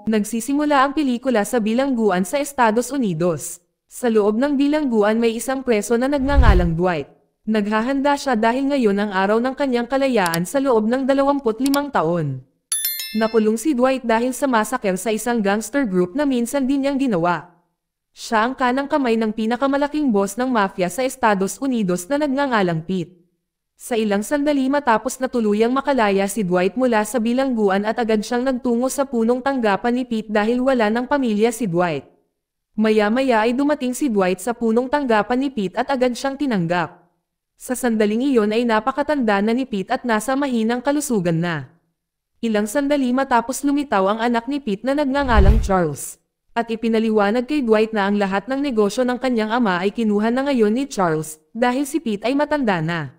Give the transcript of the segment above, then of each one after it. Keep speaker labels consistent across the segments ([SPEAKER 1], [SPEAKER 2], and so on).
[SPEAKER 1] Nagsisimula ang pelikula sa bilangguan sa Estados Unidos. Sa loob ng bilangguan may isang preso na nagngangalang Dwight. Naghahanda siya dahil ngayon ang araw ng kanyang kalayaan sa loob ng 25 taon. Nakulong si Dwight dahil sa massacre sa isang gangster group na minsan din niyang ginawa. Siya ang kanang kamay ng pinakamalaking boss ng mafia sa Estados Unidos na nagngangalang Pete. Sa ilang sandali matapos na tuluyang makalaya si Dwight mula sa bilangguan at agad siyang nagtungo sa punong tanggapan ni Pete dahil wala ng pamilya si Dwight. Maya-maya ay dumating si Dwight sa punong tanggapan ni Pete at agad siyang tinanggap. Sa sandaling iyon ay napakatanda na ni Pete at nasa mahinang kalusugan na. Ilang sandali matapos lumitaw ang anak ni Pete na nagngangalang Charles. At ipinaliwanag kay Dwight na ang lahat ng negosyo ng kanyang ama ay kinuha na ngayon ni Charles dahil si Pete ay matanda na.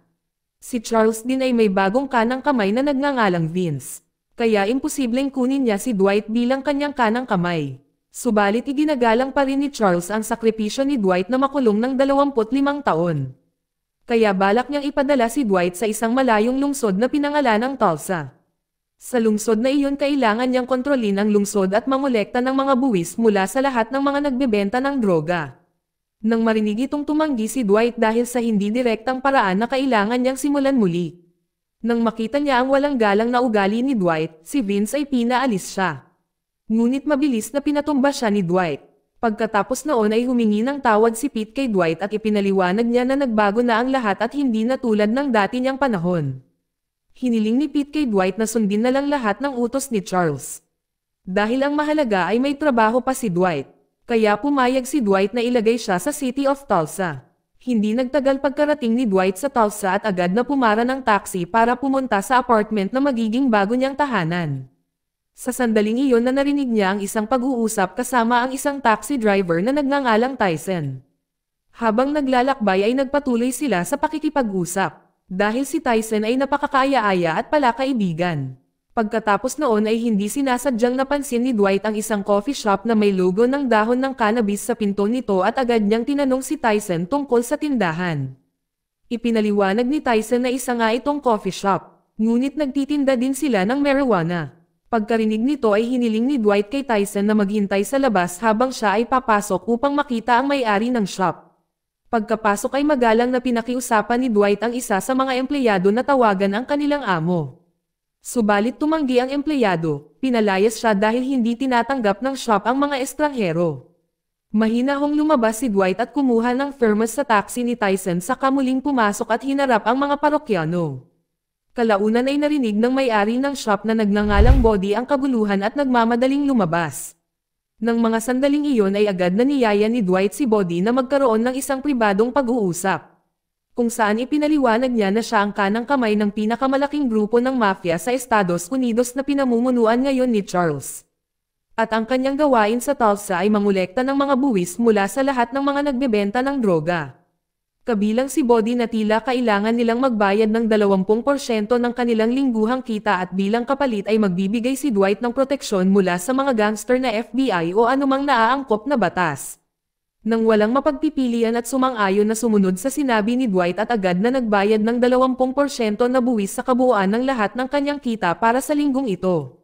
[SPEAKER 1] Si Charles din ay may bagong kanang kamay na nagngangalang Vince. Kaya imposibleng kunin niya si Dwight bilang kanyang kanang kamay. Subalit iginagalang pa rin ni Charles ang sakripisyo ni Dwight na makulong ng 25 taon. Kaya balak niyang ipadala si Dwight sa isang malayong lungsod na pinangalanang Tulsa. Sa lungsod na iyon kailangan niyang kontrolin ang lungsod at mangolekta ng mga buwis mula sa lahat ng mga nagbebenta ng droga. Nang marinig itong tumanggi si Dwight dahil sa hindi direktang paraan na kailangan niyang simulan muli. Nang makita niya ang walang galang na ugali ni Dwight, si Vince ay pinaalis siya. Ngunit mabilis na pinatumba siya ni Dwight. Pagkatapos noon ay humingi ng tawad si Pete kay Dwight at ipinaliwanag niya na nagbago na ang lahat at hindi na tulad ng dati niyang panahon. Hiniling ni Pete kay Dwight na sundin na lang lahat ng utos ni Charles. Dahil ang mahalaga ay may trabaho pa si Dwight. Kaya pumayag si Dwight na ilagay siya sa City of Tulsa. Hindi nagtagal pagkarating ni Dwight sa Tulsa at agad na pumara ng taxi para pumunta sa apartment na magiging bago niyang tahanan. Sa sandaling iyon na narinig niya ang isang pag-uusap kasama ang isang taxi driver na nagngangalang Tyson. Habang naglalakbay ay nagpatuloy sila sa pakikipag-usap. Dahil si Tyson ay napakakaaya-aya at palakaibigan. Pagkatapos noon ay hindi sinasadyang napansin ni Dwight ang isang coffee shop na may logo ng dahon ng cannabis sa pinto nito at agad niyang tinanong si Tyson tungkol sa tindahan. Ipinaliwanag ni Tyson na isa nga itong coffee shop, ngunit nagtitinda din sila ng marijuana. Pagkarinig nito ay hiniling ni Dwight kay Tyson na maghintay sa labas habang siya ay papasok upang makita ang may-ari ng shop. Pagkapasok ay magalang na pinakiusapan ni Dwight ang isa sa mga empleyado na tawagan ang kanilang amo. Subalit tumanggi ang empleyado, pinalayas siya dahil hindi tinatanggap ng shop ang mga estranghero. Mahinahong lumabas si Dwight at kumuha ng thermos sa taxi ni Tyson saka muling pumasok at hinarap ang mga parokyano. Kalaunan ay narinig ng may-ari ng shop na nagngangalang Body ang kaguluhan at nagmamadaling lumabas. Nang mga sandaling iyon ay agad na niyaya ni Dwight si Body na magkaroon ng isang pribadong pag-uusap. Kung saan ipinaliwanag niya na siya ang kanang kamay ng pinakamalaking grupo ng mafia sa Estados Unidos na pinamumunuan ngayon ni Charles. At ang kanyang gawain sa Tulsa ay mangolekta ng mga buwis mula sa lahat ng mga nagbebenta ng droga. Kabilang si Body na tila kailangan nilang magbayad ng 20% ng kanilang lingguhang kita at bilang kapalit ay magbibigay si Dwight ng proteksyon mula sa mga gangster na FBI o anumang naaangkop na batas. Nang walang mapagpipilian at sumang-ayon na sumunod sa sinabi ni Dwight at agad na nagbayad ng 20% na buwis sa kabuuan ng lahat ng kanyang kita para sa linggong ito.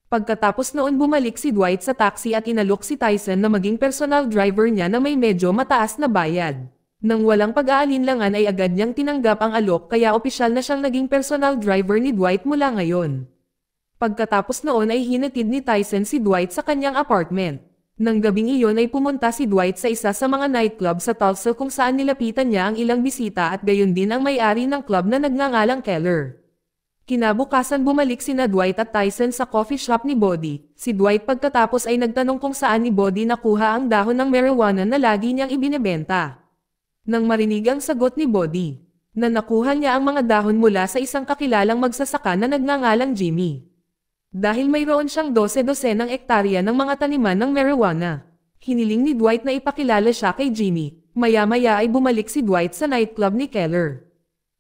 [SPEAKER 1] Pagkatapos noon bumalik si Dwight sa taxi at inalok si Tyson na maging personal driver niya na may medyo mataas na bayad. Nang walang pag-aalinlangan ay agad niyang tinanggap ang alok kaya opisyal na siyang naging personal driver ni Dwight mula ngayon. Pagkatapos noon ay hinatid ni Tyson si Dwight sa kanyang apartment. Nang gabing iyon ay pumunta si Dwight sa isa sa mga nightclub sa Tulsa kung saan nilapitan niya ang ilang bisita at gayon din ang may-ari ng club na nagngangalang Keller. Kinabukasan bumalik sina Dwight at Tyson sa coffee shop ni Body. Si Dwight pagkatapos ay nagtanong kung saan ni Body nakuha ang dahon ng marijuana na lagi niyang ibinebenta. Nang marinig ang sagot ni Body, na nakuha niya ang mga dahon mula sa isang kakilalang magsasaka na nagngangalang Jimmy. Dahil mayroon siyang 12-dosenang ektarya ng mga taniman ng marijuana. Hiniling ni Dwight na ipakilala siya kay Jimmy. Maya-maya ay bumalik si Dwight sa nightclub ni Keller.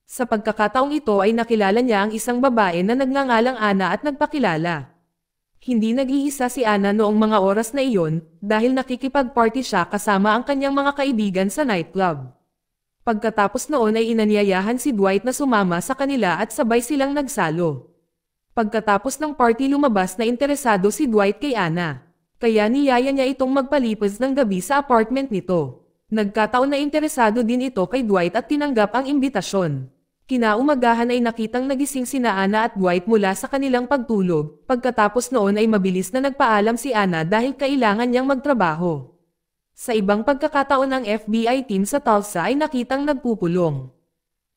[SPEAKER 1] Sa pagkakataong ito ay nakilala niya ang isang babae na nagngangalang Anna at nagpakilala. Hindi nag-iisa si Anna noong mga oras na iyon dahil nakikipag-party siya kasama ang kanyang mga kaibigan sa nightclub. Pagkatapos noon ay inanyayahan si Dwight na sumama sa kanila at sabay silang nagsalo. Pagkatapos ng party lumabas na interesado si Dwight kay Anna. Kaya niyaya niya itong magpalipas ng gabi sa apartment nito. Nagkataon na interesado din ito kay Dwight at tinanggap ang imbitasyon. Kinaumagahan ay nakitang nagising sina Anna at Dwight mula sa kanilang pagtulog. Pagkatapos noon ay mabilis na nagpaalam si Anna dahil kailangan niyang magtrabaho. Sa ibang pagkakataon ang FBI team sa Tulsa ay nakitang nagpupulong.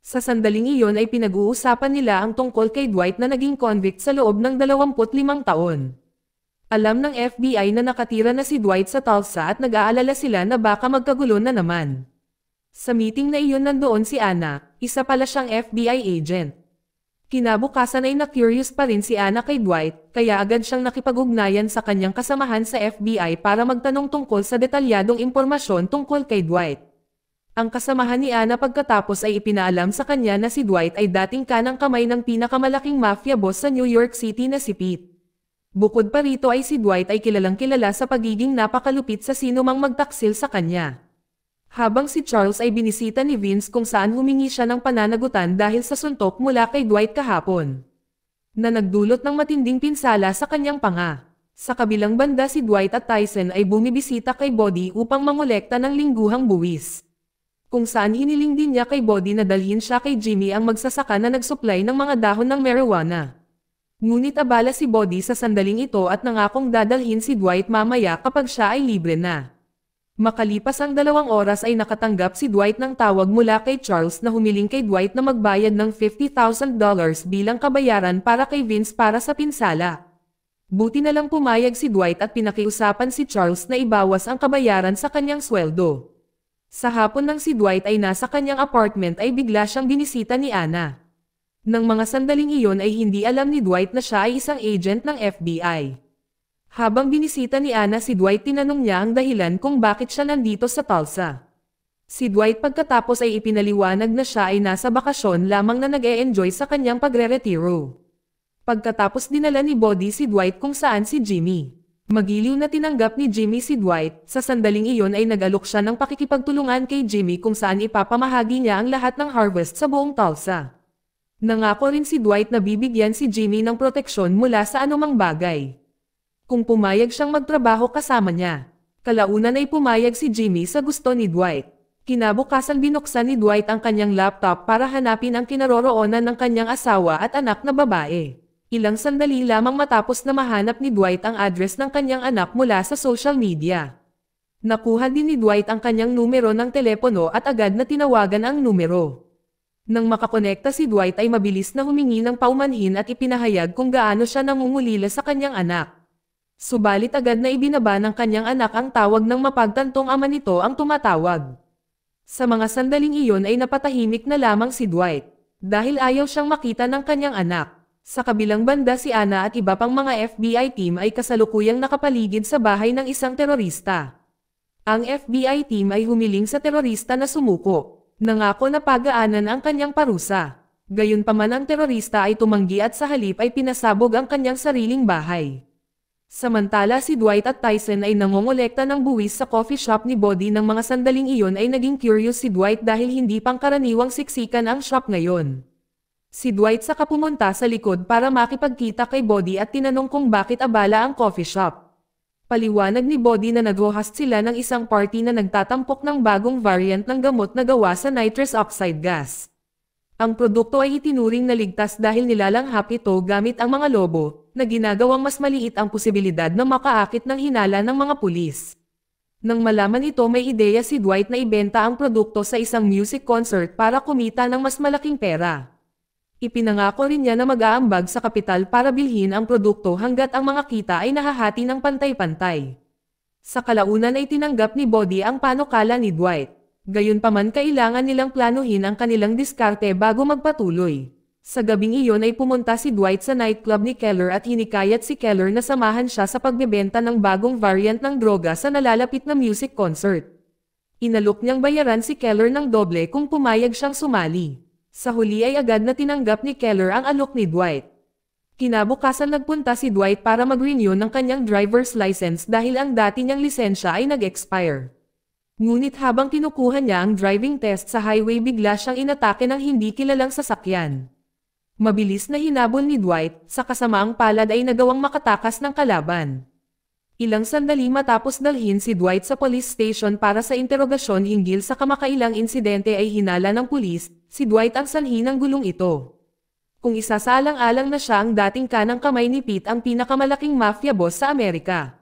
[SPEAKER 1] Sa sandaling iyon ay pinag-uusapan nila ang tungkol kay Dwight na naging convict sa loob ng 25 taon. Alam ng FBI na nakatira na si Dwight sa Tulsa at nag-aalala sila na baka magkagulo na naman. Sa meeting na iyon nandoon si Anna, isa pala siyang FBI agent. Kinabukasan ay na-curious pa rin si Anna kay Dwight, kaya agad siyang nakipag-ugnayan sa kanyang kasamahan sa FBI para magtanong tungkol sa detalyadong impormasyon tungkol kay Dwight. Ang kasamahan ni Anna pagkatapos ay ipinaalam sa kanya na si Dwight ay dating kanang kamay ng pinakamalaking mafia boss sa New York City na si Pete. Bukod pa rito ay si Dwight ay kilalang kilala sa pagiging napakalupit sa sinumang magtaksil sa kanya. Habang si Charles ay binisita ni Vince kung saan humingi siya ng pananagutan dahil sa suntok mula kay Dwight kahapon, na nagdulot ng matinding pinsala sa kanyang panga. Sa kabilang banda si Dwight at Tyson ay bumibisita kay Bodhi upang mangolekta ng lingguhang buwis, kung saan hiniling din niya kay Bodhi na dalhin siya kay Jimmy ang magsasaka na nagsupply ng mga dahon ng marijuana. Ngunit abala si Bodhi sa sandaling ito at nangakong dadalhin si Dwight mamaya kapag siya ay libre na. Makalipas ang 2 oras ay nakatanggap si Dwight ng tawag mula kay Charles na humiling kay Dwight na magbayad ng $50,000 bilang kabayaran para kay Vince para sa pinsala. Buti na lang pumayag si Dwight at pinakiusapan si Charles na ibawas ang kabayaran sa kanyang sweldo. Sa hapon nang si Dwight ay nasa kanyang apartment ay bigla siyang binisita ni Anna. Nang mga sandaling iyon ay hindi alam ni Dwight na siya ay isang agent ng FBI. Habang binisita ni Anna si Dwight, tinanong niya ang dahilan kung bakit siya nandito sa Tulsa. Si Dwight pagkatapos ay ipinaliwanag na siya ay nasa bakasyon lamang na nag-e-enjoy sa kanyang pagre-retiro. Pagkatapos dinala ni Bodhi si Dwight kung saan si Jimmy. Magiliw na tinanggap ni Jimmy si Dwight. Sa sandaling iyon ay nag-alok siya ng pakikipagtulungan kay Jimmy kung saan ipapamahagi niya ang lahat ng harvest sa buong Tulsa. Nangako rin si Dwight na bibigyan si Jimmy ng proteksyon mula sa anumang bagay kung pumayag siyang magtrabaho kasama niya. Kalaunan ay pumayag si Jimmy sa gusto ni Dwight. Kinabukasan binuksan ni Dwight ang kanyang laptop para hanapin ang kinaroroonan ng kanyang asawa at anak na babae. Ilang sandali lamang matapos na mahanap ni Dwight ang address ng kanyang anak mula sa social media. Nakuha din ni Dwight ang kanyang numero ng telepono at agad na tinawagan ang numero. Nang makakonekta si Dwight ay mabilis na humingi ng paumanhin at ipinahayag kung gaano siya nangungulila sa kanyang anak. Subalit agad na ibinaba ng kanyang anak ang tawag ng mapagtantong ama nito ang tumatawag. Sa mga sandaling iyon ay napatahimik na lamang si Dwight, dahil ayaw siyang makita ng kanyang anak. Sa kabilang banda si Anna at iba pang mga FBI team ay kasalukuyang nakapaligid sa bahay ng isang terorista. Ang FBI team ay humiling sa terorista na sumuko. Nangako na pagaanan ang kanyang parusa. Gayunpaman ang terorista ay tumanggi at sa halip ay pinasabog ang kanyang sariling bahay. Samantala si Dwight at Tyson ay nangongolekta ng buwis sa coffee shop ni Bodhi. Ng mga sandaling iyon ay naging curious si Dwight dahil hindi pangkaraniwang siksikan ang shop ngayon. Si Dwight saka pumunta sa likod para makipagkita kay Bodhi at tinanong kung bakit abala ang coffee shop. Paliwanag ni Bodhi na nag-host sila ng isang party na nagtatampok ng bagong variant ng gamot na gawa sa nitrous oxide gas. Ang produkto ay itinuring na ligtas dahil nilalanghap ito gamit ang mga lobo, na ginagawang mas maliit ang posibilidad na makaakit ng hinala ng mga pulis. Nang malaman ito, may ideya si Dwight na ibenta ang produkto sa isang music concert para kumita ng mas malaking pera. Ipinangako rin niya na mag-aambag sa kapital para bilhin ang produkto hanggat ang mga kita ay nahahati ng pantay-pantay. Sa kalaunan ay tinanggap ni Bodhi ang panukala ni Dwight. Gayunpaman kailangan nilang planuhin ang kanilang diskarte bago magpatuloy. Sa gabing iyon ay pumunta si Dwight sa nightclub ni Keller at hinikayat si Keller na samahan siya sa pagbebenta ng bagong variant ng droga sa nalalapit na music concert. Inalok niyang bayaran si Keller ng doble kung pumayag siyang sumali. Sa huli ay agad na tinanggap ni Keller ang alok ni Dwight. Kinabukasan nagpunta si Dwight para mag-renew ng kanyang driver's license dahil ang dati niyang lisensya ay nag-expire. Ngunit habang kinukuha niya ang driving test sa highway bigla siyang inatake ng hindi kilalang sasakyan. Mabilis na hinabol ni Dwight, sa kasamaang palad ay nagawang makatakas ng kalaban. Ilang sandali matapos dalhin si Dwight sa police station para sa interogasyon hinggil sa kamakailang insidente ay hinala ng pulis, si Dwight ang sanhi ng gulong ito. Kung isasaalang-alang na siya ang dating kanang kamay ni Pete ang pinakamalaking mafia boss sa Amerika.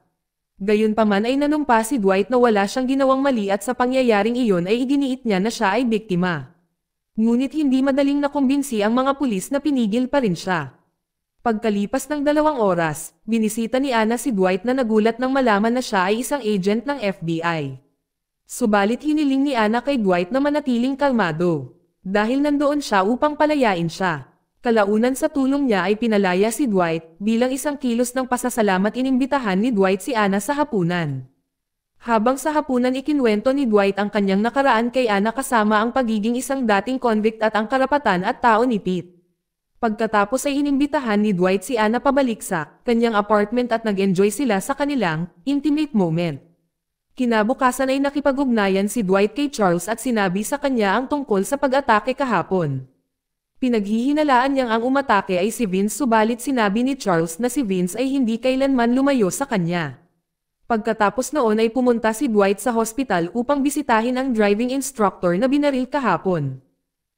[SPEAKER 1] Gayunpaman ay nanumpa si Dwight na wala siyang ginawang mali at sa pangyayaring iyon ay iginiit niya na siya ay biktima. Ngunit hindi madaling nakumbinsi ang mga pulis na pinigil pa rin siya. Pagkalipas ng 2 oras, binisita ni Anna si Dwight na nagulat nang malaman na siya ay isang agent ng FBI. Subalit hiniling ni Anna kay Dwight na manatiling kalmado. Dahil nandoon siya upang palayain siya. Kalaunan sa tulong niya ay pinalaya si Dwight, bilang isang kilos ng pasasalamat inimbitahan ni Dwight si Anna sa hapunan. Habang sa hapunan ikinwento ni Dwight ang kanyang nakaraan kay Anna kasama ang pagiging isang dating convict at ang karapatan at tao ni Pete. Pagkatapos ay inimbitahan ni Dwight si Anna pabalik sa kanyang apartment at nag-enjoy sila sa kanilang intimate moment. Kinabukasan ay nakipag-ugnayan si Dwight kay Charles at sinabi sa kanya ang tungkol sa pag-atake kahapon. Pinaghihinalaan niyang ang umatake ay si Vince subalit sinabi ni Charles na si Vince ay hindi kailanman lumayo sa kanya. Pagkatapos noon ay pumunta si Dwight sa hospital upang bisitahin ang driving instructor na binaril kahapon.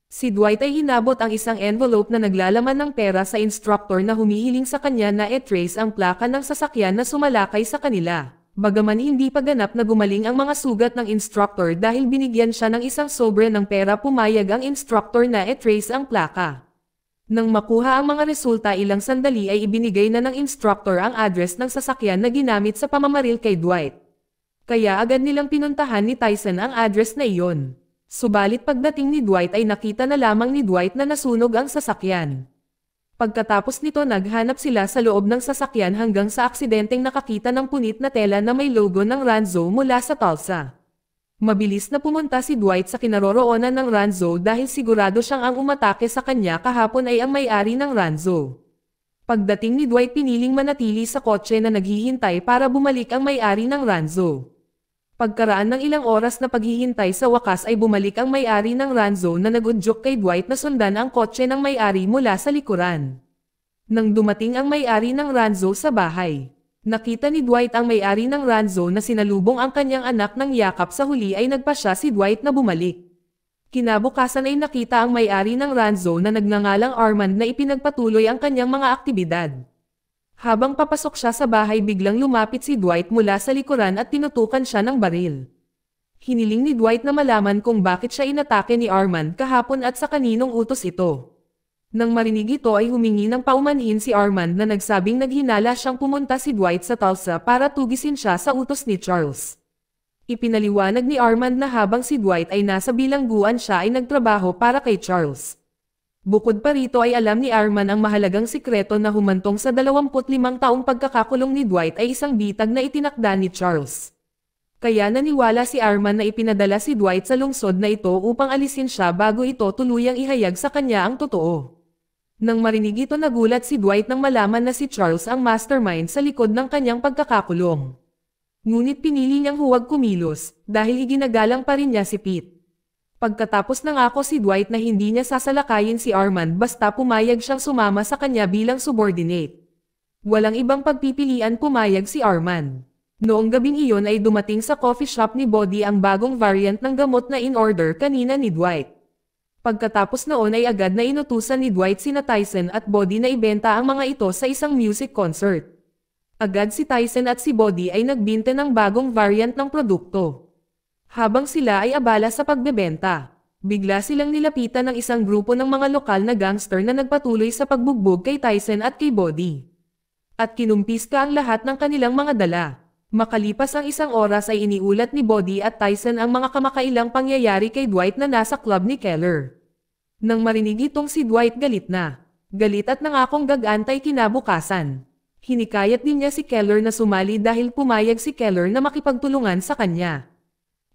[SPEAKER 1] Si Dwight ay hinabot ang isang envelope na naglalaman ng pera sa instructor na humihiling sa kanya na i-trace ang plaka ng sasakyan na sumalakay sa kanila. Bagaman hindi pa ganap na gumaling ang mga sugat ng instructor dahil binigyan siya ng isang sobre ng pera pumayag ang instructor na i-trace ang plaka. Nang makuha ang mga resulta ilang sandali ay ibinigay na ng instructor ang address ng sasakyan na ginamit sa pamamaril kay Dwight. Kaya agad nilang pinuntahan ni Tyson ang address na iyon. Subalit pagdating ni Dwight ay nakita na lamang ni Dwight na nasunog ang sasakyan. Pagkatapos nito naghanap sila sa loob ng sasakyan hanggang sa aksidenteng nakakita ng punit na tela na may logo ng Ranzo mula sa Tulsa. Mabilis na pumunta si Dwight sa kinaroroonan ng Ranzo dahil sigurado siyang ang umatake sa kanya kahapon ay ang may-ari ng Ranzo. Pagdating ni Dwight piniling manatili sa kotse na naghihintay para bumalik ang may-ari ng Ranzo. Pagkaraan ng ilang oras na paghihintay sa wakas ay bumalik ang may-ari ng Ranzo na nagudyok kay Dwight na sundan ang kotse ng may-ari mula sa likuran. Nang dumating ang may-ari ng Ranzo sa bahay, nakita ni Dwight ang may-ari ng Ranzo na sinalubong ang kanyang anak ng yakap sa huli ay nagpasya si Dwight na bumalik. Kinabukasan ay nakita ang may-ari ng Ranzo na nagngangalang Armand na ipinagpatuloy ang kanyang mga aktibidad. Habang papasok siya sa bahay biglang lumapit si Dwight mula sa likuran at tinutukan siya ng baril. Hiniling ni Dwight na malaman kung bakit siya inatake ni Armand kahapon at sa kaninong utos ito. Nang marinig ito ay humingi ng paumanhin si Armand na nagsabing naghinala siyang pumunta si Dwight sa Tulsa para tugisin siya sa utos ni Charles. Ipinaliwanag ni Armand na habang si Dwight ay nasa bilangguan siya ay nagtrabaho para kay Charles. Bukod pa rito ay alam ni Armand ang mahalagang sikreto na humantong sa 25 taong pagkakakulong ni Dwight ay isang bitag na itinakda ni Charles. Kaya naniwala si Armand na ipinadala si Dwight sa lungsod na ito upang alisin siya bago ito tuluyang ihayag sa kanya ang totoo. Nang marinig ito nagulat si Dwight nang malaman na si Charles ang mastermind sa likod ng kanyang pagkakakulong. Ngunit pinili niyang huwag kumilos, dahil iginagalang pa rin niya si Pete. Pagkatapos nangako si Dwight na hindi niya sasalakayin si Armand basta pumayag siyang sumama sa kanya bilang subordinate. Walang ibang pagpipilian pumayag si Armand. Noong gabing iyon ay dumating sa coffee shop ni Bodhi ang bagong variant ng gamot na in-order kanina ni Dwight. Pagkatapos noon ay agad na inutusan ni Dwight sina Tyson at Bodhi na ibenta ang mga ito sa isang music concert. Agad si Tyson at si Bodhi ay nagbinte ng bagong variant ng produkto. Habang sila ay abala sa pagbebenta, bigla silang nilapitan ng isang grupo ng mga lokal na gangster na nagpatuloy sa pagbugbog kay Tyson at kay Bodhi. At kinumpiska ang lahat ng kanilang mga dala. Makalipas ang isang oras ay iniulat ni Bodhi at Tyson ang mga kamakailang pangyayari kay Dwight na nasa club ni Keller. Nang marinig itong si Dwight galit na. Galit at nangakong gagantay kinabukasan. Hinikayat din niya si Keller na sumali dahil pumayag si Keller na makipagtulungan sa kanya.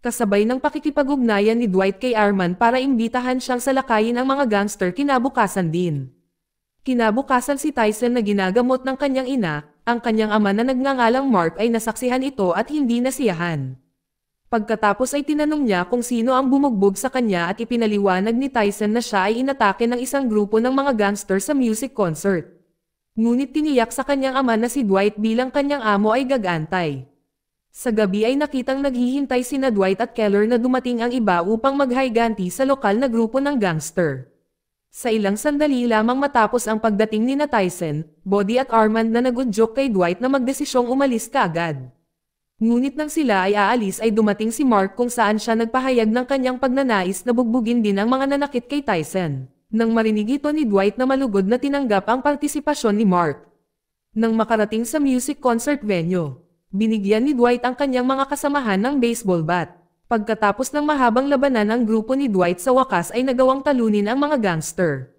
[SPEAKER 1] Kasabay ng pakikipag-ugnayan ni Dwight kay Armand para imbitahan siyang salakayin ang mga gangster kinabukasan din. Kinabukasan si Tyson na ginagamot ng kanyang ina, ang kanyang ama na nagngangalang Mark ay nasaksihan ito at hindi nasiyahan. Pagkatapos ay tinanong niya kung sino ang bumugbog sa kanya at ipinaliwanag ni Tyson na siya ay inatake ng isang grupo ng mga gangster sa music concert. Ngunit tiniyak sa kanyang ama na si Dwight bilang kanyang amo ay gagantay. Sa gabi ay nakitang naghihintay sina Dwight at Keller na dumating ang iba upang maghayganti sa lokal na grupo ng gangster. Sa ilang sandali lamang matapos ang pagdating ni na Tyson, Bodhi at Armand na nagudyok kay Dwight na magdesisyong umalis kaagad. Ngunit nang sila ay aalis ay dumating si Mark kung saan siya nagpahayag ng kanyang pagnanais na bugbugin din ang mga nanakit kay Tyson. Nang marinig ito ni Dwight na malugod na tinanggap ang partisipasyon ni Mark. Nang makarating sa music concert venue, binigyan ni Dwight ang kanyang mga kasamahan ng baseball bat. Pagkatapos ng mahabang labanan ang grupo ni Dwight sa wakas ay nagawang talunin ang mga gangster.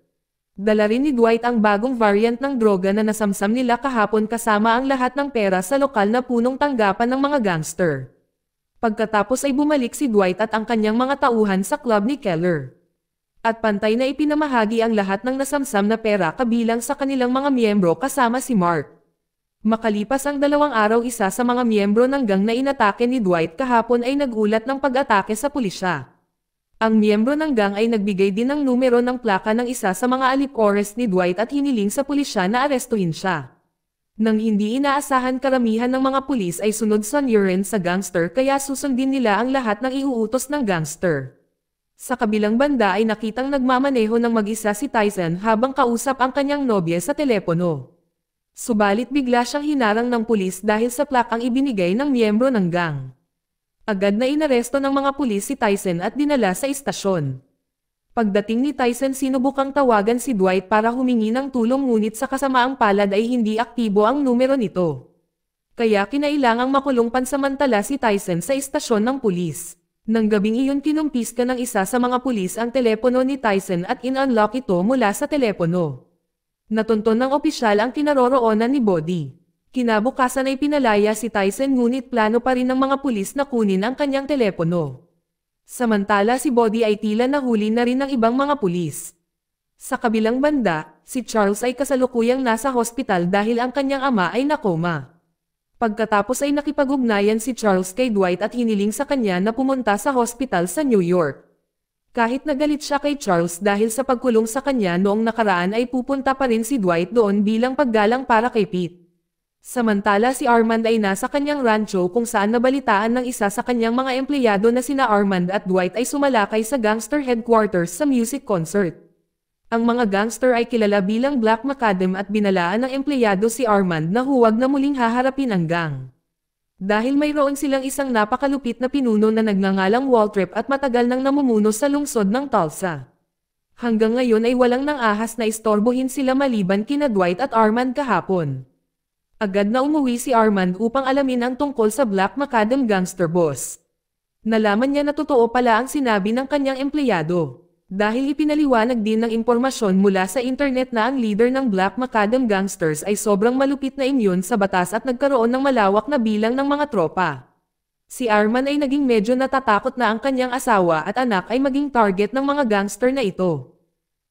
[SPEAKER 1] Dala rin ni Dwight ang bagong variant ng droga na nasamsam nila kahapon kasama ang lahat ng pera sa lokal na punong tanggapan ng mga gangster. Pagkatapos ay bumalik si Dwight at ang kanyang mga tauhan sa club ni Keller. At pantay na ipinamahagi ang lahat ng nasamsam na pera kabilang sa kanilang mga miyembro kasama si Mark. Makalipas ang 2 araw isa sa mga miyembro ng gang na inatake ni Dwight kahapon ay nagulat ng pag-atake sa pulisya. Ang miyembro ng gang ay nagbigay din ng numero ng plaka ng isa sa mga alipores ni Dwight at hiniling sa pulisya na arestuhin siya. Nang hindi inaasahan karamihan ng mga pulis ay sunod sa urine sa gangster kaya susundin nila ang lahat ng iuutos ng gangster. Sa kabilang banda ay nakitang nagmamaneho ng mag-isa si Tyson habang kausap ang kanyang nobya sa telepono. Subalit bigla siyang hinarang ng pulis dahil sa plakang ibinigay ng miyembro ng gang. Agad na inaresto ng mga pulis si Tyson at dinala sa istasyon. Pagdating ni Tyson sinubukang tawagan si Dwight para humingi ng tulong ngunit sa kasamaang palad ay hindi aktibo ang numero nito. Kaya kinailangang makulong pansamantala si Tyson sa istasyon ng pulis. Nang gabing iyon kinumpiska ng isa sa mga pulis ang telepono ni Tyson at in-unlock ito mula sa telepono. Natunton ng opisyal ang kinaroroonan ni Bodhi. Kinabukasan ay pinalaya si Tyson ngunit plano pa rin ng mga pulis na kunin ang kanyang telepono. Samantala si Bodhi ay tila nahuli na rin ng ibang mga pulis. Sa kabilang banda, si Charles ay kasalukuyang nasa hospital dahil ang kanyang ama ay nakoma. Pagkatapos ay nakipag-ugnayan si Charles kay Dwight at hiniling sa kanya na pumunta sa hospital sa New York. Kahit nagalit siya kay Charles dahil sa pagkulong sa kanya noong nakaraan ay pupunta pa rin si Dwight doon bilang paggalang para kay Pete. Samantala si Armand ay nasa kanyang rancho kung saan nabalitaan ng isa sa kanyang mga empleyado na sina Armand at Dwight ay sumalakay sa gangster headquarters sa music concert. Ang mga gangster ay kilala bilang Black Macadam at binalaan ng empleyado si Armand na huwag na muling haharapin ang gang. Dahil mayroon silang isang napakalupit na pinuno na nagngangalang Waltrip at matagal nang namumuno sa lungsod ng Tulsa. Hanggang ngayon ay walang nang ahas na istorbohin sila maliban kina Dwight at Armand kahapon. Agad na umuwi si Armand upang alamin ang tungkol sa Black Macadam gangster boss. Nalaman niya na totoo pala ang sinabi ng kanyang empleyado. Dahil ipinaliwanag din ng impormasyon mula sa internet na ang leader ng Black Macadam gangsters ay sobrang malupit na imyon sa batas at nagkaroon ng malawak na bilang ng mga tropa. Si Arman ay naging medyo natatakot na ang kanyang asawa at anak ay maging target ng mga gangster na ito.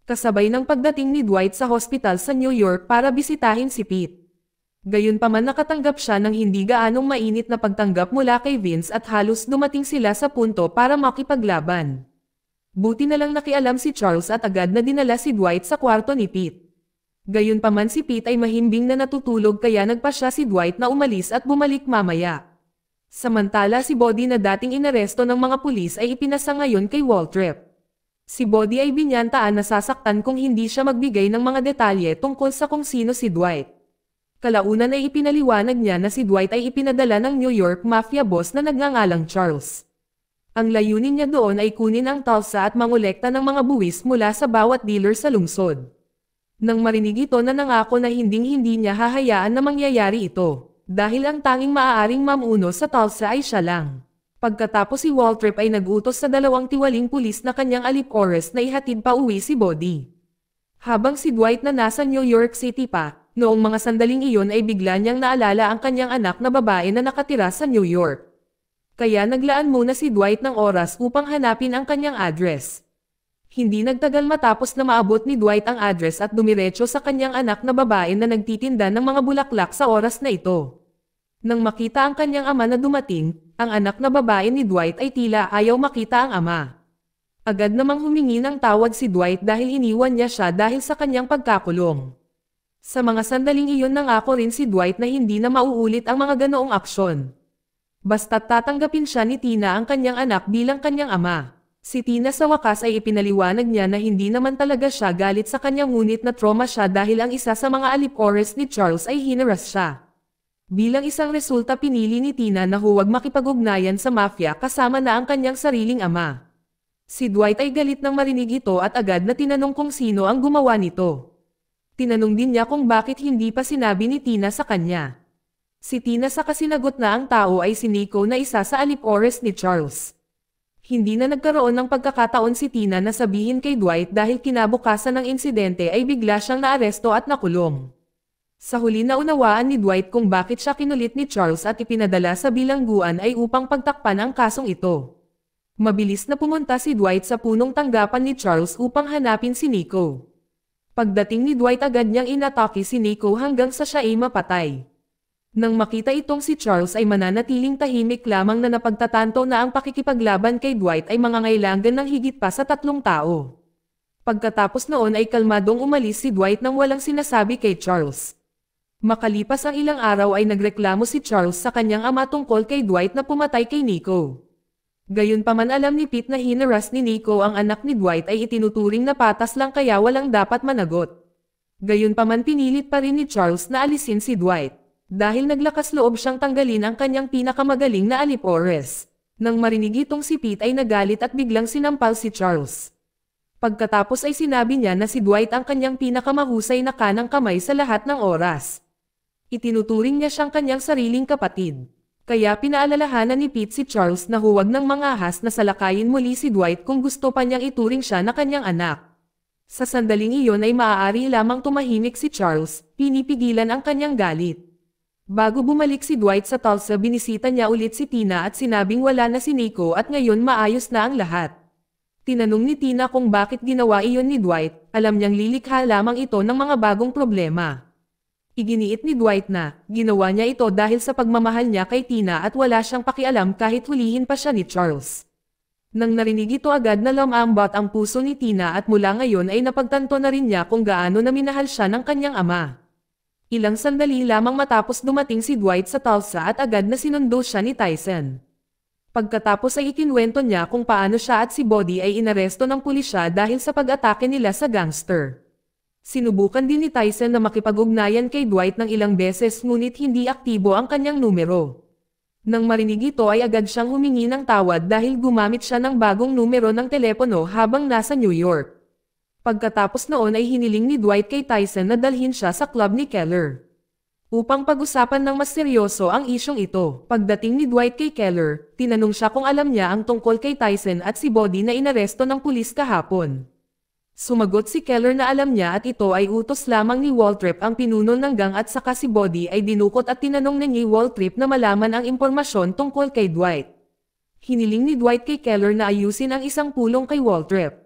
[SPEAKER 1] Kasabay ng pagdating ni Dwight sa hospital sa New York para bisitahin si Pete. Gayunpaman nakatanggap siya ng hindi gaanong mainit na pagtanggap mula kay Vince at halos dumating sila sa punto para makipaglaban. Buti na lang nakialam si Charles at agad na dinala si Dwight sa kwarto ni Pete. Gayunpaman si Pete ay mahimbing na natutulog kaya nagpasya si Dwight na umalis at bumalik mamaya. Samantala si Bodhi na dating inaresto ng mga pulis ay ipinasa ngayon kay Waltrip. Si Bodhi ay binyantaan na sasaktan kung hindi siya magbigay ng mga detalye tungkol sa kung sino si Dwight. Kalaunan ay ipinaliwanag niya na si Dwight ay ipinadala ng New York mafia boss na nagngangalang Charles. Ang layunin niya doon ay kunin ang Tulsa at mangolekta ng mga buwis mula sa bawat dealer sa lungsod. Nang marinig ito na nangako na hinding-hindi niya hahayaan na mangyayari ito, dahil ang tanging maaaring mamuno sa Tulsa ay siya lang. Pagkatapos si Waltrip ay nag-utos sa 2 tiwaling pulis na kanyang alipores na ihatid pa uwi si Bodhi. Habang si Dwight na nasa New York City pa, noong mga sandaling iyon ay bigla niyang naalala ang kanyang anak na babae na nakatira sa New York. Kaya naglaan muna si Dwight ng oras upang hanapin ang kanyang address. Hindi nagtagal matapos na maabot ni Dwight ang address at dumiretso sa kanyang anak na babae na nagtitinda ng mga bulaklak sa oras na ito. Nang makita ang kanyang ama na dumating, ang anak na babae ni Dwight ay tila ayaw makita ang ama. Agad namang humingi ng tawad si Dwight dahil iniwan niya siya dahil sa kanyang pagkakulong. Sa mga sandaling iyon nangako rin si Dwight na hindi na mauulit ang mga ganoong aksyon. Basta't tatanggapin siya ni Tina ang kanyang anak bilang kanyang ama. Si Tina sa wakas ay ipinaliwanag niya na hindi naman talaga siya galit sa kanya ngunit na trauma siya dahil ang isa sa mga alipores ni Charles ay hinaras siya. Bilang isang resulta pinili ni Tina na huwag makipag-ugnayan sa mafia kasama na ang kanyang sariling ama. Si Dwight ay galit nang marinig ito at agad na tinanong kung sino ang gumawa nito. Tinanong din niya kung bakit hindi pa sinabi ni Tina sa kanya. Si Tina sa kasinagot na ang tao ay si Nico na isa sa alipores ni Charles. Hindi na nagkaroon ng pagkakataon si Tina na sabihin kay Dwight dahil kinabukasan ng insidente ay bigla siyang naaresto at nakulong. Sa huli naunawaan ni Dwight kung bakit siya kinulit ni Charles at ipinadala sa bilangguan ay upang pagtakpan ang kasong ito. Mabilis na pumunta si Dwight sa punong tanggapan ni Charles upang hanapin si Nico. Pagdating ni Dwight agad niyang inatake si Nico hanggang sa siya ay mapatay. Nang makita itong si Charles ay mananatiling tahimik lamang na napagtatanto na ang pakikipaglaban kay Dwight ay mangangailangan ng higit pa sa 3 tao. Pagkatapos noon ay kalmadong umalis si Dwight nang walang sinasabi kay Charles. Makalipas ang ilang araw ay nagreklamo si Charles sa kanyang ama tungkol kay Dwight na pumatay kay Nico. Gayunpaman alam ni Pete na hinaras ni Nico ang anak ni Dwight ay itinuturing na patas lang kaya walang dapat managot. Gayunpaman pinilit pa rin ni Charles na alisin si Dwight, dahil naglakas loob siyang tanggalin ang kanyang pinakamagaling na alipores. Nang marinig itong si Pete ay nagalit at biglang sinampal si Charles. Pagkatapos ay sinabi niya na si Dwight ang kanyang pinakamahusay na kanang kamay sa lahat ng oras. Itinuturing niya siyang kanyang sariling kapatid. Kaya pinaalalahanan ni Pete si Charles na huwag nang mangahas na salakayin muli si Dwight kung gusto pa niyang ituring siya na kanyang anak. Sa sandaling iyon ay maaari lamang tumahimik si Charles, pinipigilan ang kanyang galit. Bago bumalik si Dwight sa Tulsa binisita niya ulit si Tina at sinabing wala na si Nico at ngayon maayos na ang lahat. Tinanong ni Tina kung bakit ginawa iyon ni Dwight, alam niyang lilikha lamang ito ng mga bagong problema. Iginiit ni Dwight na, ginawa niya ito dahil sa pagmamahal niya kay Tina at wala siyang pakialam kahit hulihin pa siya ni Charles. Nang narinig ito agad na lumambot ang puso ni Tina at mula ngayon ay napagtanto na rin niya kung gaano na minahal siya ng kanyang ama. Ilang sandali lamang matapos dumating si Dwight sa Tulsa at agad na sinundo siya ni Tyson. Pagkatapos ay ikinwento niya kung paano siya at si Bodhi ay inaresto ng pulisya dahil sa pag-atake nila sa gangster. Sinubukan din ni Tyson na makipag-ugnayan kay Dwight ng ilang beses ngunit hindi aktibo ang kanyang numero. Nang marinig ito ay agad siyang humingi ng tawad dahil gumamit siya ng bagong numero ng telepono habang nasa New York. Pagkatapos noon ay hiniling ni Dwight kay Tyson na dalhin siya sa club ni Keller upang pag-usapan ng mas seryoso ang isyong ito. Pagdating ni Dwight kay Keller, tinanong siya kung alam niya ang tungkol kay Tyson at si Bodhi na inaresto ng pulis kahapon. Sumagot si Keller na alam niya at ito ay utos lamang ni Waltrip ang pinuno ng gang at saka si Bodhi ay dinukot at tinanong ni Waltrip na malaman ang impormasyon tungkol kay Dwight. Hiniling ni Dwight kay Keller na ayusin ang isang pulong kay Waltrip.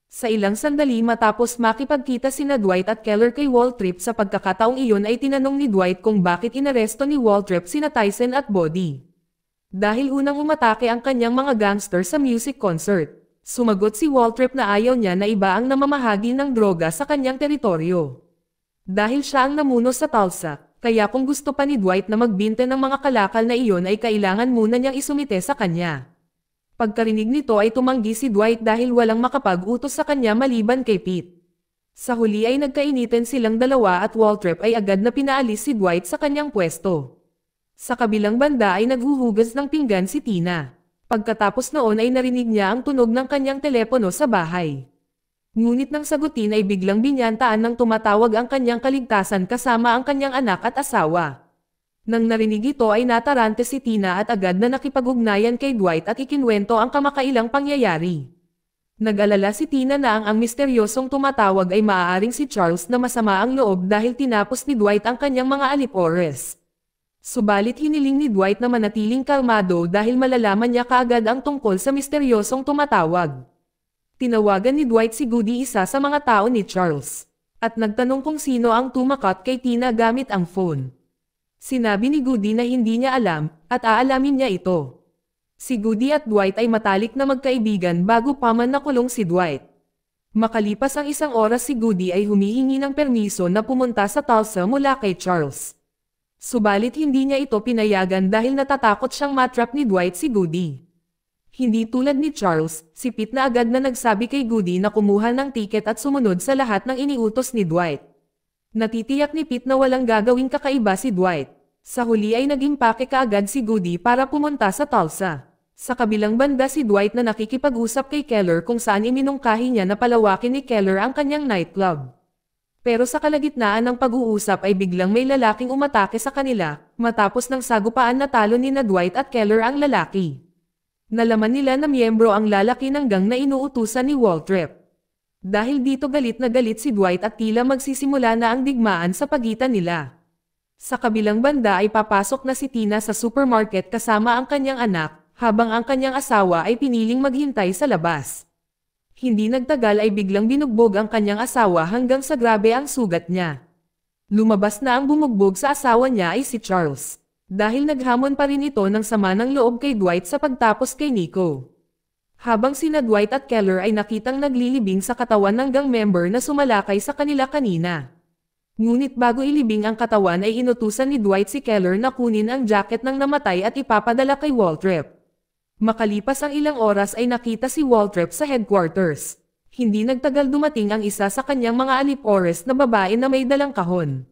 [SPEAKER 1] Sa ilang sandali matapos makipagkita sina Dwight at Keller kay Waltrip sa pagkakataong iyon ay tinanong ni Dwight kung bakit inaresto ni Waltrip sina Tyson at Bodhi. Dahil unang umatake ang kanyang mga gangster sa music concert. Sumagot si Waltrip na ayaw niya na iba ang namamahagi ng droga sa kanyang teritoryo. Dahil siya ang namuno sa Tulsa, kaya kung gusto pa ni Dwight na magbinte ng mga kalakal na iyon ay kailangan muna niyang isumite sa kanya. Pagkarinig nito ay tumanggi si Dwight dahil walang makapag-utos sa kanya maliban kay Pete. Sa huli ay nagkainitan silang dalawa at Waltrip ay agad na pinaalis si Dwight sa kanyang pwesto. Sa kabilang banda ay naghuhugas ng pinggan si Tina. Pagkatapos noon ay narinig niya ang tunog ng kanyang telepono sa bahay. Ngunit nang sagutin ay biglang binyantaan ng tumatawag ang kanyang kaligtasan kasama ang kanyang anak at asawa. Nang narinig ito ay natarante si Tina at agad na nakipag-ugnayan kay Dwight at ikinwento ang kamakailang pangyayari. Nag-alala si Tina na ang misteryosong tumatawag ay maaaring si Charles na masama ang loob dahil tinapos ni Dwight ang kanyang mga alipores. Subalit hiniling ni Dwight na manatiling kalmado dahil malalaman niya kaagad ang tungkol sa misteryosong tumatawag. Tinawagan ni Dwight si Goody, isa sa mga tao ni Charles, at nagtanong kung sino ang tumakat kay Tina gamit ang phone. Sinabi ni Goody na hindi niya alam, at aalamin niya ito. Si Goody at Dwight ay matalik na magkaibigan bago pa man nakulong si Dwight. Makalipas ang isang oras si Goody ay humihingi ng permiso na pumunta sa Tulsa mula kay Charles. Subalit hindi niya ito pinayagan dahil natatakot siyang matrap ni Dwight si Goody. Hindi tulad ni Charles, si Pete na agad na nagsabi kay Goody na kumuha ng tiket at sumunod sa lahat ng iniutos ni Dwight. Natitiyak ni Pete na walang gagawing kakaiba si Dwight. Sa huli ay naging pake kaagad si Goody para pumunta sa Tulsa. Sa kabilang banda si Dwight na nakikipag-usap kay Keller kung saan iminungkahi niya na palawakin ni Keller ang kanyang nightclub. Pero sa kalagitnaan ng pag-uusap ay biglang may lalaking umatake sa kanila, matapos ng sagupaan na talo ni na Dwight at Keller ang lalaki. Nalaman nila na miyembro ang lalaki ng gang na inuutusan ni Waltrip. Dahil dito galit na galit si Dwight at tila magsisimula na ang digmaan sa pagitan nila. Sa kabilang banda ay papasok na si Tina sa supermarket kasama ang kanyang anak, habang ang kanyang asawa ay piniling maghintay sa labas. Hindi nagtagal ay biglang binugbog ang kanyang asawa hanggang sa grabe ang sugat niya. Lumabas na ang bumugbog sa asawa niya ay si Charles. Dahil naghamon pa rin ito ng sama ng loob kay Dwight sa pagtapos kay Nico. Habang sina Dwight at Keller ay nakitang naglilibing sa katawan ng gang member na sumalakay sa kanila kanina. Ngunit bago ilibing ang katawan ay inutusan ni Dwight si Keller na kunin ang jacket ng namatay at ipapadala kay Waltrip. Makalipas ang ilang oras ay nakita si Waltrip sa headquarters. Hindi nagtagal dumating ang isa sa kanyang mga alipores na babae na may dalang kahon.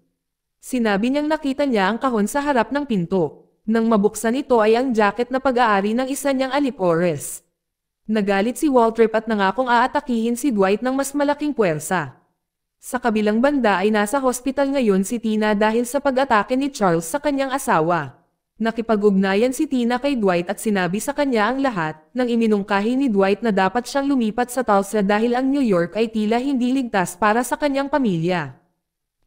[SPEAKER 1] Sinabi niyang nakita niya ang kahon sa harap ng pinto. Nang mabuksan ito ay ang jacket na pag-aari ng isa niyang alipores. Nagalit si Waltrip at nangakong aatakihin si Dwight ng mas malaking puwersa. Sa kabilang banda ay nasa hospital ngayon si Tina dahil sa pag-atake ni Charles sa kanyang asawa. Nakipag-ugnayan si Tina kay Dwight at sinabi sa kanya ang lahat, nang iminungkahi ni Dwight na dapat siyang lumipat sa Tulsa dahil ang New York ay tila hindi ligtas para sa kanyang pamilya.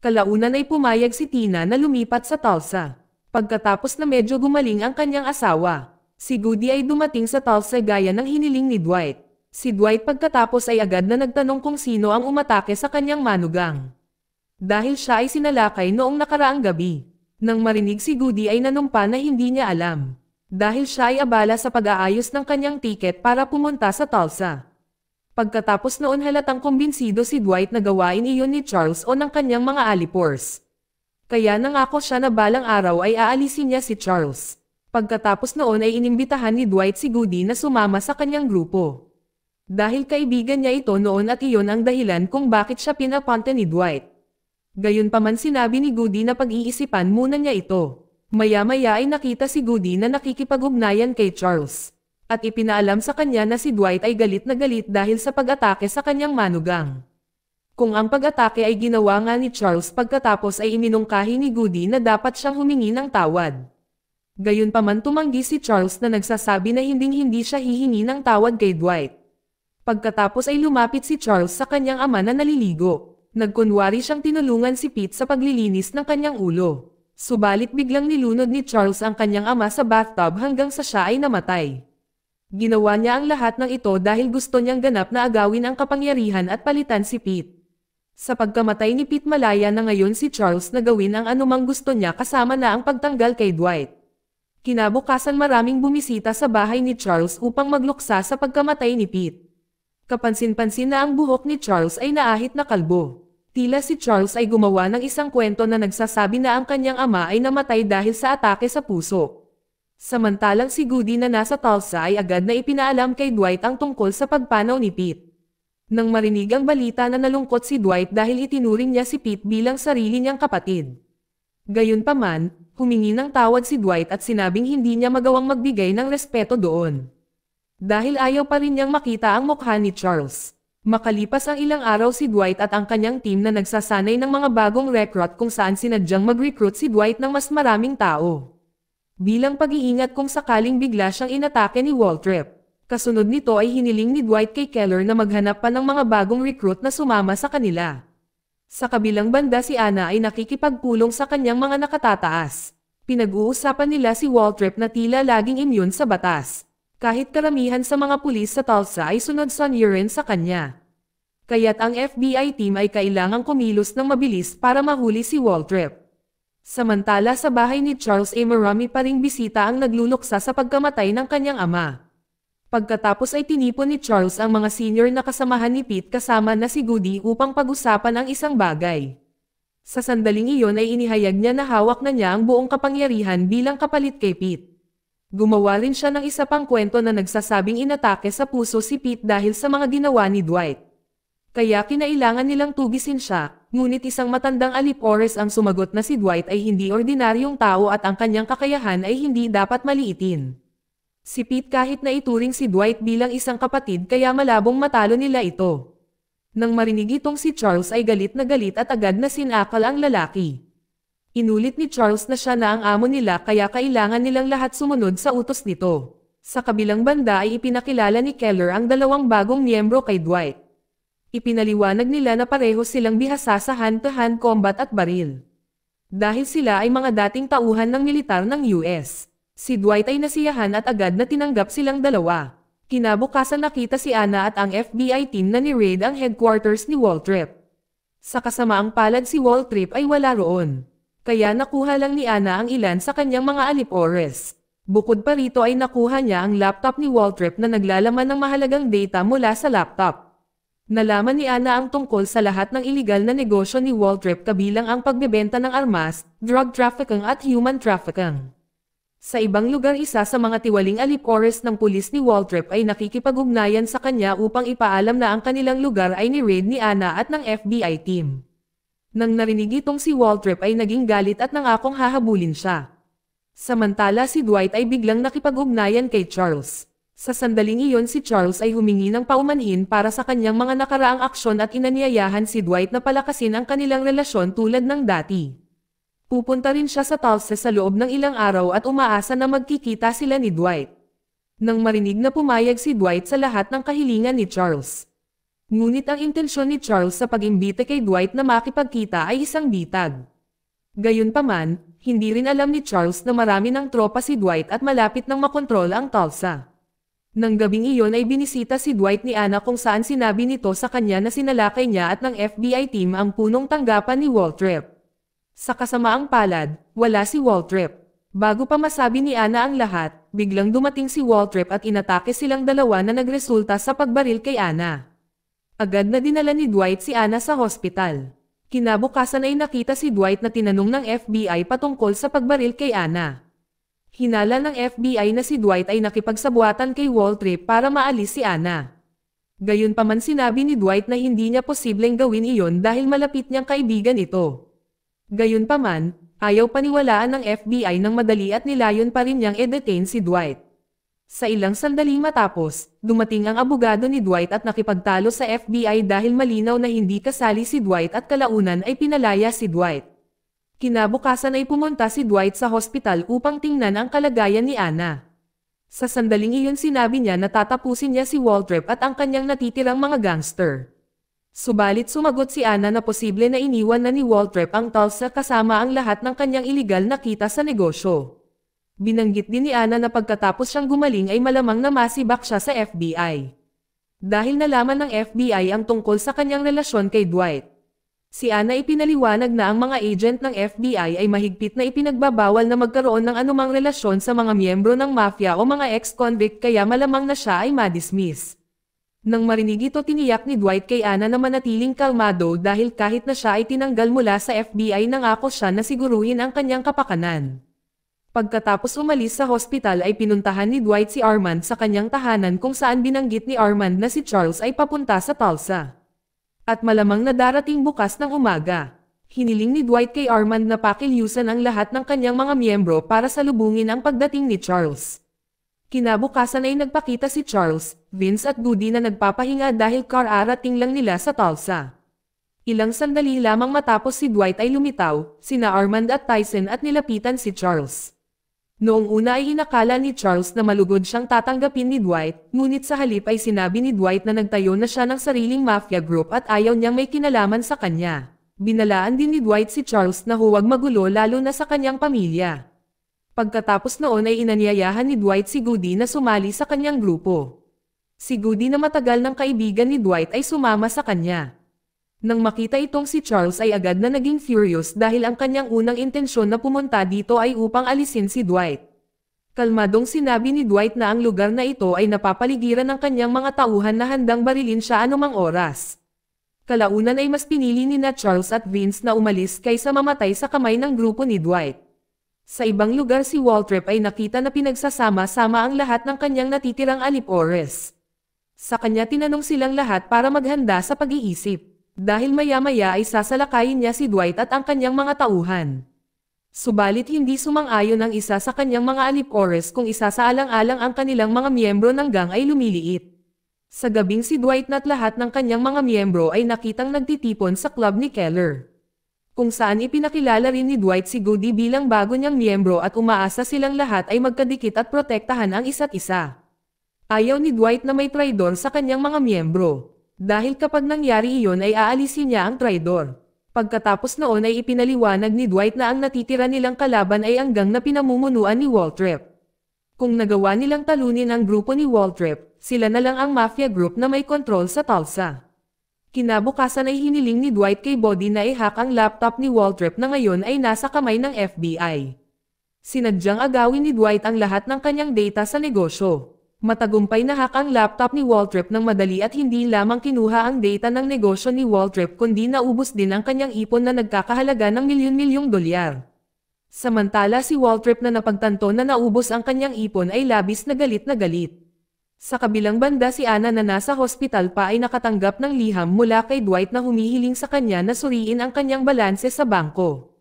[SPEAKER 1] Kalaunan ay pumayag si Tina na lumipat sa Tulsa. Pagkatapos na medyo gumaling ang kanyang asawa, si Goody ay dumating sa Tulsa gaya ng hiniling ni Dwight. Si Dwight pagkatapos ay agad na nagtanong kung sino ang umatake sa kanyang manugang. Dahil siya ay sinalakay noong nakaraang gabi. Nang marinig si Goody ay nanumpa na hindi niya alam. Dahil siya ay abala sa pag-aayos ng kanyang tiket para pumunta sa Tulsa. Pagkatapos noon halatang kumbinsido si Dwight na gawain iyon ni Charles o ng kanyang mga alipores. Kaya nangako siya na balang araw ay aalisin niya si Charles. Pagkatapos noon ay inimbitahan ni Dwight si Goody na sumama sa kanyang grupo. Dahil kaibigan niya ito noon at iyon ang dahilan kung bakit siya pinapunta ni Dwight. Gayunpaman sinabi ni Goody na pag-iisipan muna niya ito. Maya-maya ay nakita si Goody na nakikipag-ugnayan kay Charles. At ipinaalam sa kanya na si Dwight ay galit na galit dahil sa pag-atake sa kanyang manugang. Kung ang pag-atake ay ginawa nga ni Charles pagkatapos ay iminungkahi ni Goody na dapat siyang humingi ng tawad. Gayunpaman tumanggi si Charles na nagsasabi na hinding-hindi siya hihingi ng tawad kay Dwight. Pagkatapos ay lumapit si Charles sa kanyang ama na naliligo. Nagkunwari siyang tinulungan si Pete sa paglilinis ng kanyang ulo. Subalit biglang nilunod ni Charles ang kanyang ama sa bathtub hanggang sa siya ay namatay. Ginawa niya ang lahat ng ito dahil gusto niyang ganap na agawin ang kapangyarihan at palitan si Pete. Sa pagkamatay ni Pete malaya na ngayon si Charles na gawin ang anumang gusto niya kasama na ang pagtanggal kay Dwight. Kinabukasan maraming bumisita sa bahay ni Charles upang magluksa sa pagkamatay ni Pete. Kapansin-pansin na ang buhok ni Charles ay naahit na kalbo. Tila si Charles ay gumawa ng isang kwento na nagsasabi na ang kanyang ama ay namatay dahil sa atake sa puso. Samantalang si Goody na nasa Tulsa ay agad na ipinaalam kay Dwight ang tungkol sa pagpanaw ni Pete. Nang marinig ang balita na nalungkot si Dwight dahil itinuring niya si Pete bilang sarili niyang kapatid. Gayunpaman, humingi ng tawad si Dwight at sinabing hindi niya magawang magbigay ng respeto doon. Dahil ayaw pa rin niyang makita ang mukha ni Charles. Makalipas ang ilang araw si Dwight at ang kanyang team na nagsasanay ng mga bagong recruit kung saan sinadyang mag-recruit si Dwight ng mas maraming tao. Bilang pag-iingat kung sakaling bigla siyang inatake ni Waltrip. Kasunod nito ay hiniling ni Dwight kay Keller na maghanap pa ng mga bagong recruit na sumama sa kanila. Sa kabilang banda si Anna ay nakikipagpulong sa kanyang mga nakatataas. Pinag-uusapan nila si Waltrip na tila laging immune sa batas. Kahit karamihan sa mga pulis sa Tulsa ay sunod-sunurin sa kanya. Kaya't ang FBI team ay kailangang kumilos ng mabilis para mahuli si Waltrip. Samantala sa bahay ni Charles ay marami pa ring bisita ang nagluluksa sa pagkamatay ng kanyang ama. Pagkatapos ay tinipon ni Charles ang mga senior na kasamahan ni Pete kasama na si Goody upang pag-usapan ang isang bagay. Sa sandaling iyon ay inihayag niya na hawak na niya ang buong kapangyarihan bilang kapalit kay Pete. Gumawa rin siya ng isa pang kwento na nagsasabing inatake sa puso si Pete dahil sa mga ginawa ni Dwight. Kaya kinailangan nilang tugisin siya, ngunit isang matandang alipores ang sumagot na si Dwight ay hindi ordinaryong tao at ang kanyang kakayahan ay hindi dapat maliitin. Si Pete kahit na ituring si Dwight bilang isang kapatid kaya malabong matalo nila ito. Nang marinig itong si Charles ay galit na galit at agad na sinakal ang lalaki. Inulit ni Charles na siya na ang amo nila kaya kailangan nilang lahat sumunod sa utos nito. Sa kabilang banda ay ipinakilala ni Keller ang dalawang bagong miyembro kay Dwight. Ipinaliwanag nila na pareho silang bihasa sa hand-to-hand combat at baril. Dahil sila ay mga dating tauhan ng militar ng US. Si Dwight ay nasiyahan at agad na tinanggap silang dalawa. Kinabukasan nakita si Anna at ang FBI team na ni-raid ang headquarters ni Waltrip. Sa kasamaang palad si Waltrip ay wala roon. Kaya nakuha lang ni Anna ang ilan sa kanyang mga alipores. Bukod pa rito ay nakuha niya ang laptop ni Waltrip na naglalaman ng mahalagang data mula sa laptop. Nalaman ni Anna ang tungkol sa lahat ng iligal na negosyo ni Waltrip kabilang ang pagbebenta ng armas, drug trafficking at human trafficking. Sa ibang lugar isa sa mga tiwaling alipores ng pulis ni Waltrip ay nakikipag-ugnayan sa kanya upang ipaalam na ang kanilang lugar ay ni-raid ni Anna at ng FBI team. Nang narinig itong si Waltrip ay naging galit at nangakong hahabulin siya. Samantala si Dwight ay biglang nakipag-ugnayan kay Charles. Sa sandaling iyon si Charles ay humingi ng paumanhin para sa kanyang mga nakaraang aksyon at inanyayahan si Dwight na palakasin ang kanilang relasyon tulad ng dati. Pupunta rin siya sa Tulsa sa loob ng ilang araw at umaasa na magkikita sila ni Dwight. Nang marinig na pumayag si Dwight sa lahat ng kahilingan ni Charles. Ngunit ang intensyon ni Charles sa pag-imbita kay Dwight na makipagkita ay isang bitag. Gayunpaman, hindi rin alam ni Charles na marami ng tropa si Dwight at malapit nang makontrol ang Tulsa. Nang gabing iyon ay binisita si Dwight ni Anna kung saan sinabi nito sa kanya na sinalakay niya at ng FBI team ang punong tanggapan ni Waltrip. Sa kasamaang palad, wala si Waltrip. Bago pa masabi ni Anna ang lahat, biglang dumating si Waltrip at inatake silang dalawa na nagresulta sa pagbaril kay Anna. Agad na dinala ni Dwight si Anna sa hospital. Kinabukasan ay nakita si Dwight na tinanong ng FBI patungkol sa pagbaril kay Anna. Hinala ng FBI na si Dwight ay nakipagsabuatan kay Waltrip para maalis si Anna. Gayunpaman sinabi ni Dwight na hindi niya posibleng gawin iyon dahil malapit niyang kaibigan ito. Gayunpaman, ayaw paniwalaan ng FBI ng madali at nilayon pa rin niyang i-detain si Dwight. Sa ilang sandaling matapos, dumating ang abogado ni Dwight at nakipagtalo sa FBI dahil malinaw na hindi kasali si Dwight at kalaunan ay pinalaya si Dwight. Kinabukasan ay pumunta si Dwight sa hospital upang tingnan ang kalagayan ni Anna. Sa sandaling iyon sinabi niya na tatapusin niya si Waltrip at ang kanyang natitirang mga gangster. Subalit sumagot si Anna na posible na iniwan na ni Waltrip ang Tulsa kasama ang lahat ng kanyang iligal na kita sa negosyo. Binanggit din ni Anna na pagkatapos siyang gumaling ay malamang na masibak siya sa FBI. Dahil nalaman ng FBI ang tungkol sa kanyang relasyon kay Dwight. Si Anna ipinaliwanag na ang mga agent ng FBI ay mahigpit na ipinagbabawal na magkaroon ng anumang relasyon sa mga miyembro ng mafia o mga ex-convict kaya malamang na siya ay madismiss. Nang marinig ito tiniyak ni Dwight kay Anna na manatiling kalmado dahil kahit na siya ay tinanggal mula sa FBI nangako siya na siguruhin ang kanyang kapakanan. Pagkatapos umalis sa hospital ay pinuntahan ni Dwight si Armand sa kanyang tahanan kung saan binanggit ni Armand na si Charles ay papunta sa Tulsa. At malamang na darating bukas ng umaga. Hiniling ni Dwight kay Armand na pakilyusan ang lahat ng kanyang mga miyembro para salubungin ang pagdating ni Charles. Kinabukasan ay nagpakita si Charles, Vince at Goody na nagpapahinga dahil kararating lang nila sa Tulsa. Ilang sandali lamang matapos si Dwight ay lumitaw, sina Armand at Tyson at nilapitan si Charles. Noong una ay inakala ni Charles na malugod siyang tatanggapin ni Dwight, ngunit sa halip ay sinabi ni Dwight na nagtayo na siya ng sariling mafia group at ayaw niyang may kinalaman sa kanya. Binalaan din ni Dwight si Charles na huwag magulo lalo na sa kanyang pamilya. Pagkatapos noon ay inanyayahan ni Dwight si Goody na sumali sa kanyang grupo. Si Goody na matagal ng kaibigan ni Dwight ay sumama sa kanya. Nang makita itong si Charles ay agad na naging furious dahil ang kanyang unang intensyon na pumunta dito ay upang alisin si Dwight. Kalmadong sinabi ni Dwight na ang lugar na ito ay napapaligiran ng kanyang mga tauhan na handang barilin siya anumang oras. Kalaunan ay mas pinili ni Charles at Vince na umalis kaysa mamatay sa kamay ng grupo ni Dwight. Sa ibang lugar si Waltrip ay nakita na pinagsasama-sama ang lahat ng kanyang natitirang alipores. Sa kanya tinanong silang lahat para maghanda sa pag-iisip. Dahil maya-maya ay sasalakayin niya si Dwight at ang kanyang mga tauhan. Subalit hindi sumang-ayon ang isa sa kanyang mga alipores kung isasaalang-alang ang kanilang mga miyembro ng gang ay lumiliit. Sa gabing si Dwight na't lahat ng kanyang mga miyembro ay nakitang nagtitipon sa club ni Keller. Kung saan ipinakilala rin ni Dwight si Goody bilang bago niyang miyembro at umaasa silang lahat ay magkadikit at protektahan ang isa't isa. Ayaw ni Dwight na may traidor sa kanyang mga miyembro. Dahil kapag nangyari iyon ay aalisin niya ang traidor. Pagkatapos noon ay ipinaliwanag ni Dwight na ang natitira nilang kalaban ay ang gang na pinamumunuan ni Waltrip. Kung nagawa nilang talunin ang grupo ni Waltrip, sila na lang ang mafia group na may kontrol sa Tulsa. Kinabukasan ay hiniling ni Dwight kay Bodhi na i-hack ang laptop ni Waltrip na ngayon ay nasa kamay ng FBI. Sinadyang agawin ni Dwight ang lahat ng kanyang data sa negosyo. Matagumpay na hack ang laptop ni Waltrip ng madali at hindi lamang kinuha ang data ng negosyo ni Waltrip kundi naubos din ang kanyang ipon na nagkakahalaga ng milyon-milyong dolyar. Samantala si Waltrip na napagtanto na naubos ang kanyang ipon ay labis na galit na galit. Sa kabilang banda si Anna na nasa hospital pa ay nakatanggap ng liham mula kay Dwight na humihiling sa kanya na suriin ang kanyang balanse sa bangko.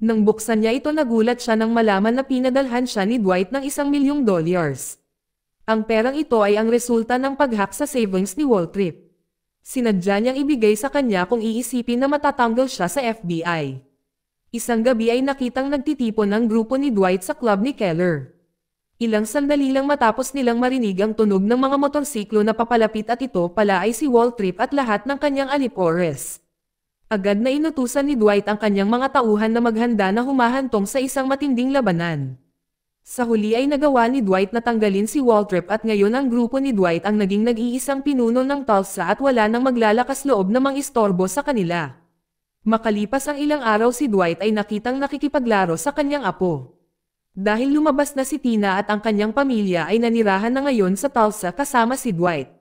[SPEAKER 1] Nang buksan niya ito nagulat siya nang malaman na pinadalhan siya ni Dwight ng $1,000,000. Ang perang ito ay ang resulta ng pag-hack sa savings ni Waltrip. Sinadya niyang ibigay sa kanya kung iisipin na matatanggal siya sa FBI. Isang gabi ay nakitang nagtitipon ang grupo ni Dwight sa club ni Keller. Ilang sandali lang matapos nilang marinig ang tunog ng mga motorsiklo na papalapit at ito pala ay si Waltrip at lahat ng kanyang alipores. Agad na inutusan ni Dwight ang kanyang mga tauhan na maghanda na humahantong sa isang matinding labanan. Sa huli ay nagawa ni Dwight na tanggalin si Waltrip at ngayon ang grupo ni Dwight ang naging nag-iisang pinuno ng Tulsa at wala nang maglalakas loob na mangistorbo sa kanila. Makalipas ang ilang araw si Dwight ay nakitang nakikipaglaro sa kanyang apo. Dahil lumabas na si Tina at ang kanyang pamilya ay nanirahan na ngayon sa Tulsa kasama si Dwight.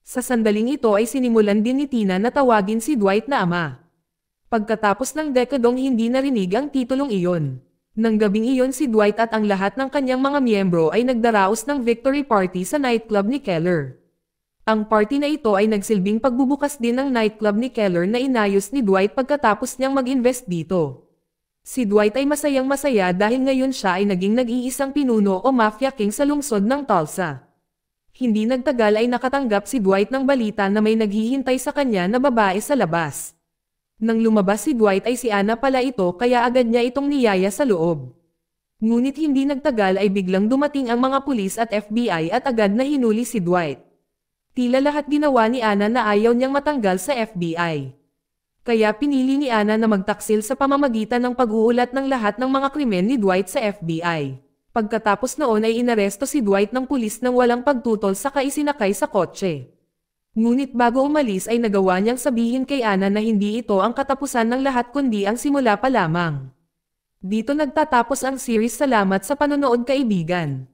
[SPEAKER 1] Sa sandaling ito ay sinimulan din ni Tina na tawagin si Dwight na ama. Pagkatapos ng dekadong hindi narinig ang titulong iyon. Nang gabing iyon si Dwight at ang lahat ng kanyang mga miyembro ay nagdaraos ng victory party sa nightclub ni Keller. Ang party na ito ay nagsilbing pagbubukas din ng nightclub ni Keller na inayos ni Dwight pagkatapos niyang mag-invest dito. Si Dwight ay masayang-masaya dahil ngayon siya ay naging nag-iisang pinuno o mafia king sa lungsod ng Tulsa. Hindi nagtagal ay nakatanggap si Dwight ng balita na may naghihintay sa kanya na babae sa labas. Nang lumabas si Dwight ay si Anna pala ito kaya agad niya itong niyaya sa loob. Ngunit hindi nagtagal ay biglang dumating ang mga pulis at FBI at agad na hinuli si Dwight. Tila lahat ginawa ni Anna na ayaw niyang matanggal sa FBI. Kaya pinili ni Anna na magtaksil sa pamamagitan ng pag-uulat ng lahat ng mga krimen ni Dwight sa FBI. Pagkatapos noon ay inaresto si Dwight ng pulis nang walang pagtutol sa kaisinakay sa kotse. Ngunit bago umalis ay nagawa niyang sabihin kay Anna na hindi ito ang katapusan ng lahat kundi ang simula pa lamang. Dito nagtatapos ang series. Salamat sa panonood kaibigan.